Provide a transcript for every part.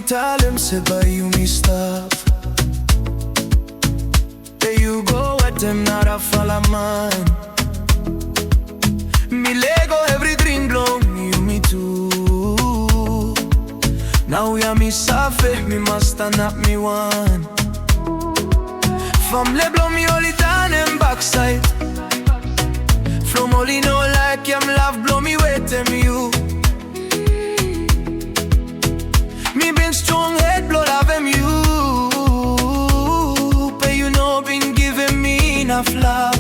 tell him, say, buy you me stuff. There you go, with them, not a follow man. Me Lego, every drink blow, me you me too. Now we are me safe, me must stand up, me one. From le blow me only down and backside. From only no like him love blow me with them you. Me been strong head blow love him you. But you know been giving me enough love.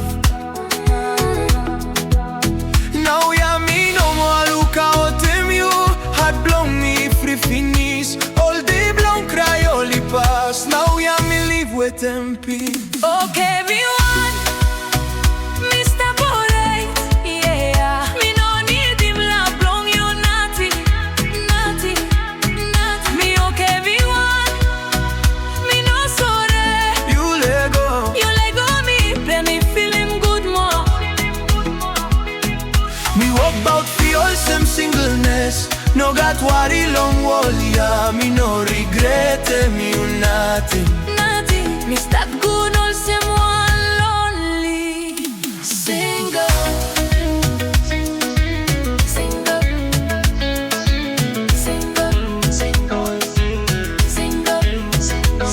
Now yeah me no more look out him you. Had blow me free finish. All day blow cry only pass. Now yeah me live with them peace. Okay, me one, Mr. Borate, yeah. Me no need him love, long you naughty, naughty, naughty. Me okay, me one, me no sorry. You let go me, play me feel him good more. Me walk about for all some singleness. No got worry long wall, yeah. Me no regret, me you nothing. Naughty, me stop good all same one lonely. Single, single, single, single, single, single, single,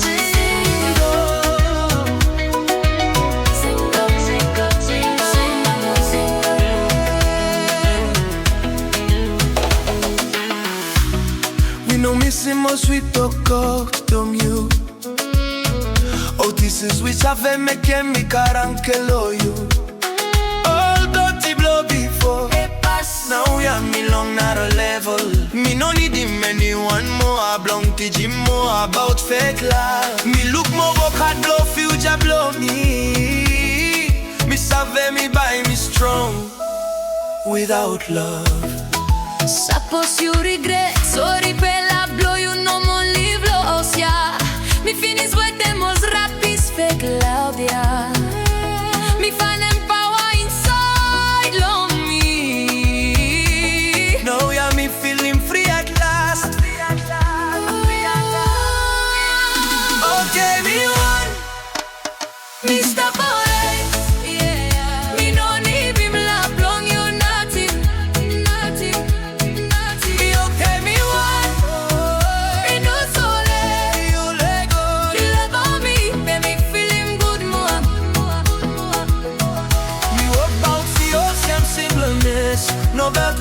We no missing my sweet talk comme you. Oh, this is which I've make me carankelo you. All dirty blow before. Now we are me long not a level. Me no need him anyone more. I belong to Jim more about fake love. Me look more work hard blow future blow me. Me save me by me strong without love. Suppose you regret, sorry pela blow you no more live lost, yeah. Me finish with them most rapis fake love, yeah. Me find them power inside love me. Now yeah me feeling free at last. Okay me one, Mr. Borate, yeah. Me no need him love, long you naughty, naughty, naughty. me okay me one. Me no sorry. You let go. You love on me, make me feel him good more. Me walk about the ocean singleness. No that